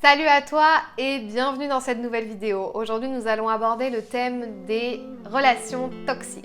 Salut à toi et bienvenue dans cette nouvelle vidéo. Aujourd'hui, nous allons aborder le thème des relations toxiques.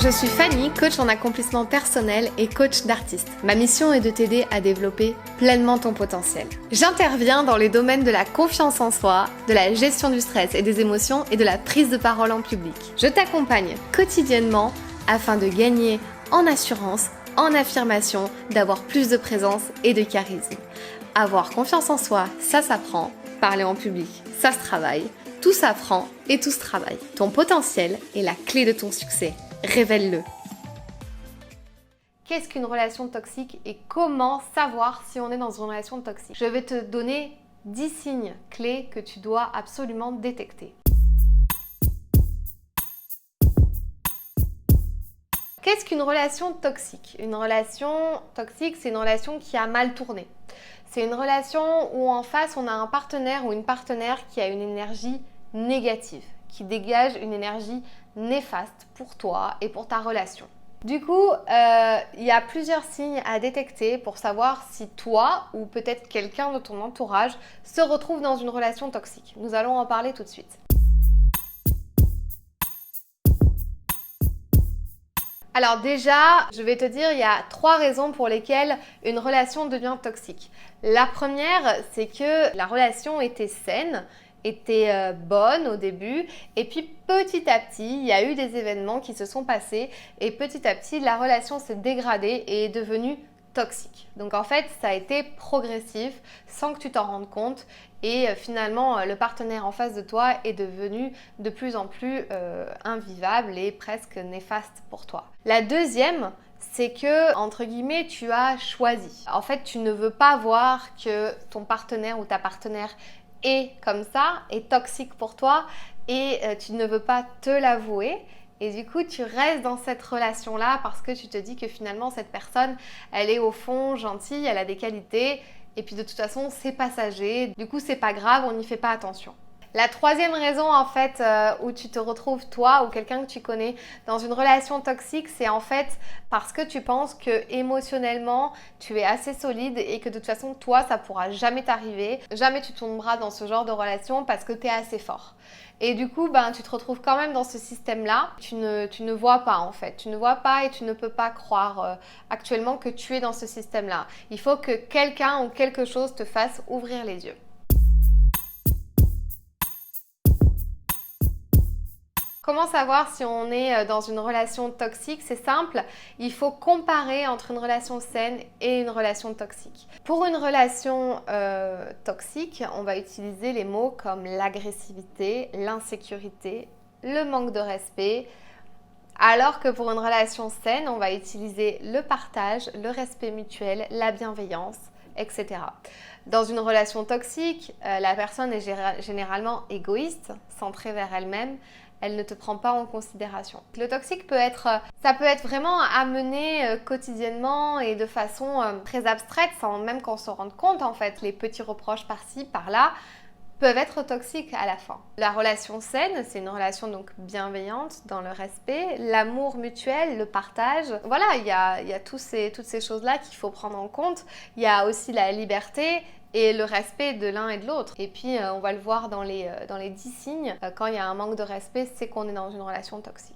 Je suis Fanny, coach en accomplissement personnel et coach d'artiste. Ma mission est de t'aider à développer pleinement ton potentiel. J'interviens dans les domaines de la confiance en soi, de la gestion du stress et des émotions et de la prise de parole en public. Je t'accompagne quotidiennement afin de gagner en assurance, en affirmation, d'avoir plus de présence et de charisme. Avoir confiance en soi, ça s'apprend. Parler en public, ça se travaille. Tout s'apprend et tout se travaille. Ton potentiel est la clé de ton succès. Révèle-le. Qu'est-ce qu'une relation toxique et comment savoir si on est dans une relation toxique? Je vais te donner 10 signes clés que tu dois absolument détecter. Qu'est-ce qu'une relation toxique? Une relation toxique, c'est une relation qui a mal tourné. C'est une relation où en face, on a un partenaire ou une partenaire qui a une énergie négative, qui dégage une énergie néfaste pour toi et pour ta relation. Du coup, il y a plusieurs signes à détecter pour savoir si toi ou peut-être quelqu'un de ton entourage se retrouve dans une relation toxique. Nous allons en parler tout de suite. Alors déjà, je vais te dire, il y a 3 raisons pour lesquelles une relation devient toxique. La première, c'est que la relation était saine, était bonne au début et puis petit à petit il y a eu des événements qui se sont passés et petit à petit la relation s'est dégradée et est devenue toxique. Donc en fait ça a été progressif sans que tu t'en rendes compte et finalement le partenaire en face de toi est devenu de plus en plus invivable et presque néfaste pour toi. La deuxième, c'est que, entre guillemets, tu as choisi. En fait, tu ne veux pas voir que ton partenaire ou ta partenaire est comme ça, est toxique pour toi et tu ne veux pas te l'avouer et du coup tu restes dans cette relation-là parce que tu te dis que finalement cette personne, elle est au fond gentille, elle a des qualités et puis de toute façon c'est passager, du coup c'est pas grave, on n'y fait pas attention. La troisième raison en fait où tu te retrouves toi ou quelqu'un que tu connais dans une relation toxique, c'est en fait parce que tu penses que émotionnellement tu es assez solide et que de toute façon toi ça pourra jamais t'arriver, jamais tu tomberas dans ce genre de relation parce que tu es assez fort. Et du coup, tu te retrouves quand même dans ce système-là. Tu ne vois pas en fait. Tu ne vois pas et tu ne peux pas croire actuellement que tu es dans ce système-là. Il faut que quelqu'un ou quelque chose te fasse ouvrir les yeux. Comment savoir si on est dans une relation toxique? C'est simple, il faut comparer entre une relation saine et une relation toxique. Pour une relation toxique, on va utiliser les mots comme l'agressivité, l'insécurité, le manque de respect, alors que pour une relation saine, on va utiliser le partage, le respect mutuel, la bienveillance, etc. Dans une relation toxique, la personne est généralement égoïste, centrée vers elle-même. Elle ne te prend pas en considération. Le toxique ça peut être vraiment amené quotidiennement et de façon très abstraite, sans même qu'on se rende compte en fait. Les petits reproches par-ci, par-là peuvent être toxiques à la fin. La relation saine, c'est une relation donc bienveillante dans le respect, l'amour mutuel, le partage. Voilà, il y a toutes ces choses-là qu'il faut prendre en compte. Il y a aussi la liberté et le respect de l'un et de l'autre. Et puis, on va le voir dans les 10 signes. Quand il y a un manque de respect, c'est qu'on est dans une relation toxique.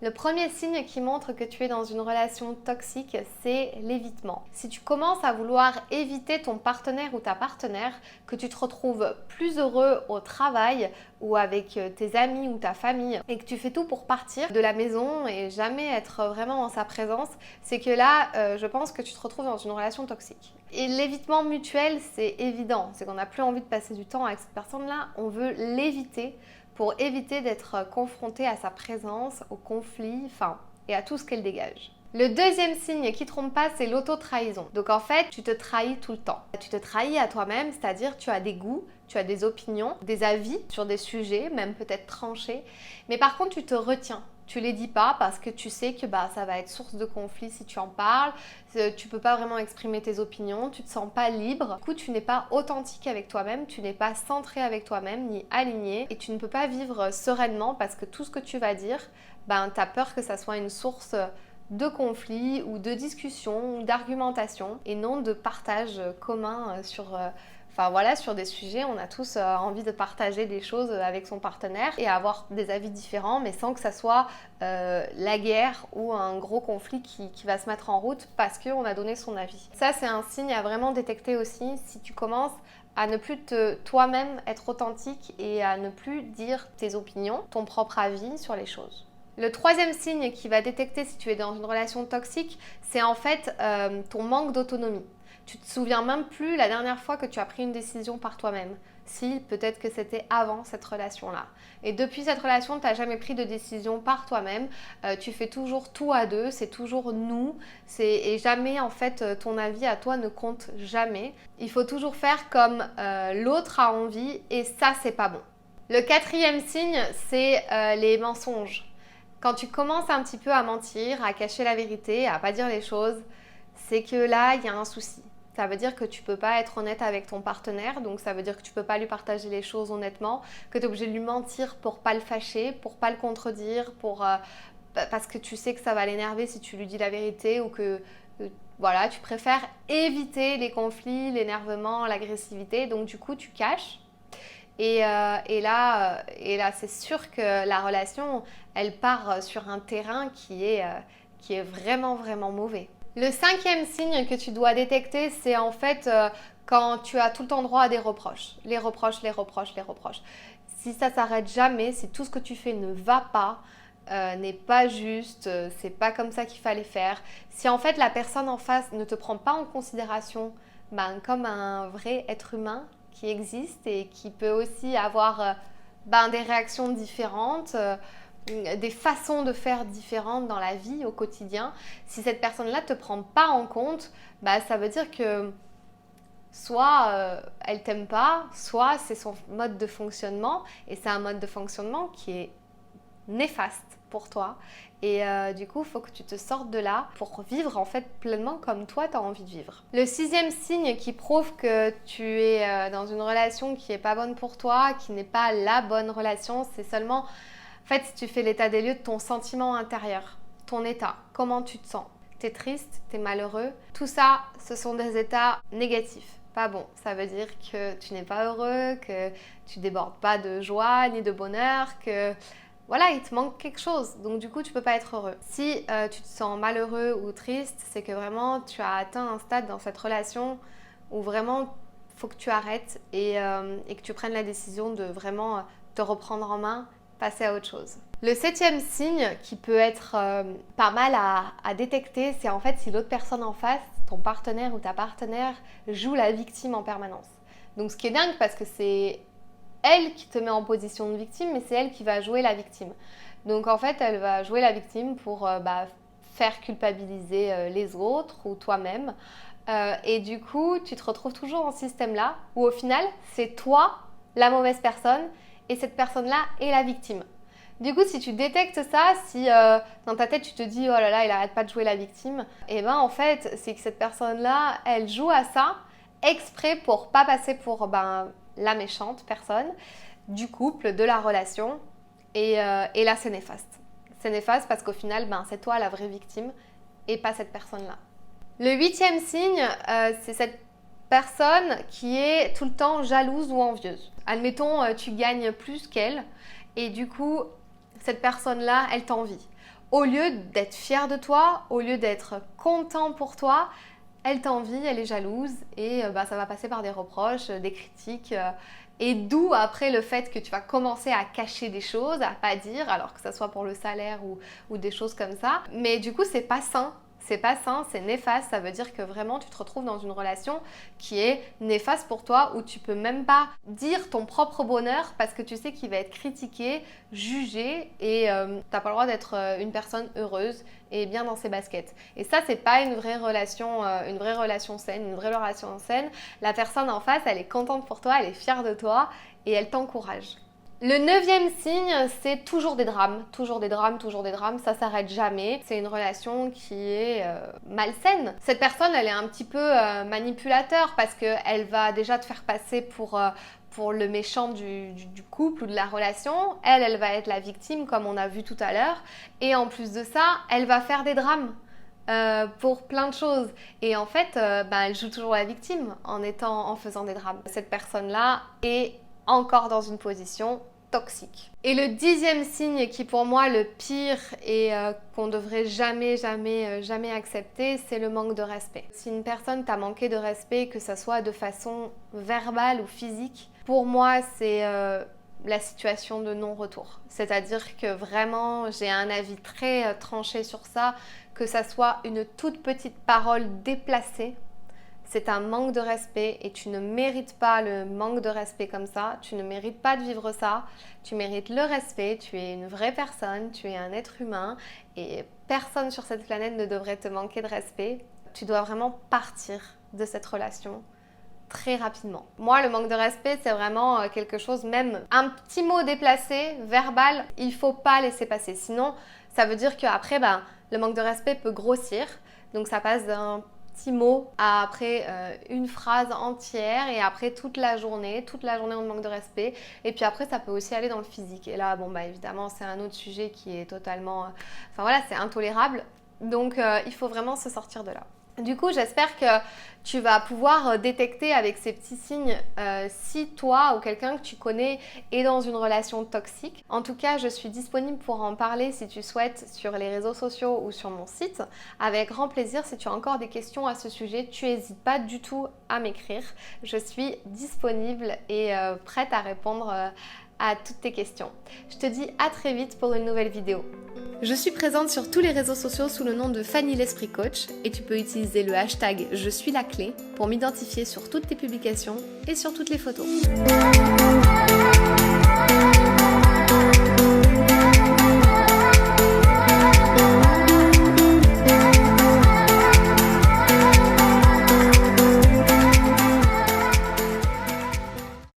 Le premier signe qui montre que tu es dans une relation toxique, c'est l'évitement. Si tu commences à vouloir éviter ton partenaire ou ta partenaire, que tu te retrouves plus heureux au travail ou avec tes amis ou ta famille et que tu fais tout pour partir de la maison et jamais être vraiment en sa présence, c'est que là, je pense que tu te retrouves dans une relation toxique. Et l'évitement mutuel, c'est évident. C'est qu'on n'a plus envie de passer du temps avec cette personne-là, on veut l'éviter pour éviter d'être confronté à sa présence, au conflit, et à tout ce qu'elle dégage. Le deuxième signe qui trompe pas, c'est l'auto-trahison. Donc en fait, tu te trahis tout le temps. Tu te trahis à toi-même, c'est-à-dire tu as des goûts, tu as des opinions, des avis sur des sujets, même peut-être tranchés, mais par contre tu te retiens. Tu les dis pas parce que tu sais que ça va être source de conflit si tu en parles. Tu peux pas vraiment exprimer tes opinions, tu te sens pas libre. Du coup, tu n'es pas authentique avec toi-même, tu n'es pas centré avec toi-même ni aligné et tu ne peux pas vivre sereinement parce que tout ce que tu vas dire, tu as peur que ça soit une source de conflit ou de discussion ou d'argumentation et non de partage commun sur des sujets. On a tous envie de partager des choses avec son partenaire et avoir des avis différents, mais sans que ça soit la guerre ou un gros conflit qui va se mettre en route parce qu'on a donné son avis. Ça, c'est un signe à vraiment détecter aussi si tu commences à ne plus toi-même être authentique et à ne plus dire tes opinions, ton propre avis sur les choses. Le troisième signe qui va détecter si tu es dans une relation toxique, c'est en fait ton manque d'autonomie. Tu te souviens même plus la dernière fois que tu as pris une décision par toi-même. Si, peut-être que c'était avant cette relation-là. Et depuis cette relation, tu n'as jamais pris de décision par toi-même. Tu fais toujours tout à deux, c'est toujours nous. Et jamais, en fait, ton avis à toi ne compte jamais. Il faut toujours faire comme l'autre a envie et ça, c'est pas bon. Le quatrième signe, c'est les mensonges. Quand tu commences un petit peu à mentir, à cacher la vérité, à pas dire les choses, c'est que là, il y a un souci. Ça veut dire que tu peux pas être honnête avec ton partenaire, donc ça veut dire que tu peux pas lui partager les choses honnêtement, que tu es obligé de lui mentir pour pas le fâcher, pour pas le contredire, parce que tu sais que ça va l'énerver si tu lui dis la vérité ou que voilà, tu préfères éviter les conflits, l'énervement, l'agressivité, donc du coup tu caches. Et là, c'est sûr que la relation, elle part sur un terrain qui est vraiment, vraiment mauvais. Le cinquième signe que tu dois détecter, c'est en fait quand tu as tout le temps droit à des reproches. Les reproches, les reproches, les reproches. Si ça s'arrête jamais, si tout ce que tu fais ne va pas, n'est pas juste, c'est pas comme ça qu'il fallait faire. Si en fait la personne en face ne te prend pas en considération comme un vrai être humain, qui existe et qui peut aussi avoir des réactions différentes, des façons de faire différentes dans la vie au quotidien. Si cette personne-là ne te prend pas en compte, ça veut dire que soit elle t'aime pas, soit c'est son mode de fonctionnement et c'est un mode de fonctionnement qui est néfaste pour toi et du coup il faut que tu te sortes de là pour vivre en fait pleinement comme toi tu as envie de vivre. Le sixième signe qui prouve que tu es dans une relation qui n'est pas bonne pour toi, qui n'est pas la bonne relation, c'est seulement en fait si tu fais l'état des lieux de ton sentiment intérieur, ton état, comment tu te sens. T'es triste, t'es malheureux, tout ça ce sont des états négatifs. Pas bon, ça veut dire que tu n'es pas heureux, que tu débordes pas de joie ni de bonheur, que voilà, il te manque quelque chose, donc du coup tu peux pas être heureux. Si tu te sens malheureux ou triste, c'est que vraiment tu as atteint un stade dans cette relation où vraiment il faut que tu arrêtes et que tu prennes la décision de vraiment te reprendre en main, passer à autre chose. Le septième signe qui peut être pas mal à détecter, c'est en fait si l'autre personne en face, ton partenaire ou ta partenaire, joue la victime en permanence. Donc ce qui est dingue parce que c'est elle qui te met en position de victime, mais c'est elle qui va jouer la victime. Donc en fait, elle va jouer la victime pour faire culpabiliser les autres ou toi-même. Et du coup, tu te retrouves toujours dans ce système-là où au final, c'est toi la mauvaise personne et cette personne-là est la victime. Du coup, si tu détectes ça, si dans ta tête tu te dis « Oh là là, il arrête pas de jouer la victime », et en fait, c'est que cette personne-là, elle joue à ça exprès pour pas passer pour la méchante personne du couple, de la relation. Et là, c'est néfaste. C'est néfaste parce qu'au final, c'est toi la vraie victime et pas cette personne-là. Le huitième signe, c'est cette personne qui est tout le temps jalouse ou envieuse. Admettons, tu gagnes plus qu'elle et du coup, cette personne-là, elle t'envie. Au lieu d'être fière de toi, au lieu d'être content pour toi, elle t'envie, elle est jalouse et ça va passer par des reproches, des critiques et d'où après le fait que tu vas commencer à cacher des choses, à pas dire, alors que ça soit pour le salaire ou des choses comme ça. Mais du coup, c'est pas sain. C'est pas sain, c'est néfaste, ça veut dire que vraiment tu te retrouves dans une relation qui est néfaste pour toi où tu peux même pas dire ton propre bonheur parce que tu sais qu'il va être critiqué, jugé et t'as pas le droit d'être une personne heureuse et bien dans ses baskets. Et ça, c'est pas une vraie relation saine, une vraie relation saine. La personne en face, elle est contente pour toi, elle est fière de toi et elle t'encourage. Le 9e signe, c'est toujours des drames, toujours des drames, toujours des drames, ça s'arrête jamais. C'est une relation qui est malsaine. Cette personne, elle est un petit peu manipulateur parce qu'elle va déjà te faire passer pour le méchant du couple ou de la relation. Elle va être la victime comme on a vu tout à l'heure. Et en plus de ça, elle va faire des drames. Pour plein de choses et en fait elle joue toujours la victime en faisant des drames. Cette personne-là est encore dans une position toxique. Et le 10e signe qui pour moi le pire et qu'on devrait jamais accepter, c'est le manque de respect. Si une personne t'a manqué de respect, que ça soit de façon verbale ou physique, pour moi c'est la situation de non-retour. C'est-à-dire que vraiment j'ai un avis très tranché sur ça, que ça soit une toute petite parole déplacée. C'est un manque de respect et tu ne mérites pas le manque de respect comme ça. Tu ne mérites pas de vivre ça. Tu mérites le respect. Tu es une vraie personne. Tu es un être humain et personne sur cette planète ne devrait te manquer de respect. Tu dois vraiment partir de cette relation très rapidement. Moi, le manque de respect, c'est vraiment quelque chose, même un petit mot déplacé, verbal, il faut pas laisser passer. Sinon, ça veut dire qu'après, le manque de respect peut grossir. Donc ça passe d'un petit mot à après une phrase entière et après toute la journée on manque de respect et puis après ça peut aussi aller dans le physique et là évidemment c'est un autre sujet qui est totalement c'est intolérable donc il faut vraiment se sortir de là. Du coup, j'espère que tu vas pouvoir détecter avec ces petits signes si toi ou quelqu'un que tu connais est dans une relation toxique. En tout cas, je suis disponible pour en parler si tu souhaites sur les réseaux sociaux ou sur mon site. Avec grand plaisir, si tu as encore des questions à ce sujet, tu n'hésites pas du tout à m'écrire. Je suis disponible et prête à répondre à toutes tes questions. Je te dis à très vite pour une nouvelle vidéo. Je suis présente sur tous les réseaux sociaux sous le nom de Fanny l'Esprit Coach et tu peux utiliser le hashtag Je suis la clé pour m'identifier sur toutes tes publications et sur toutes les photos.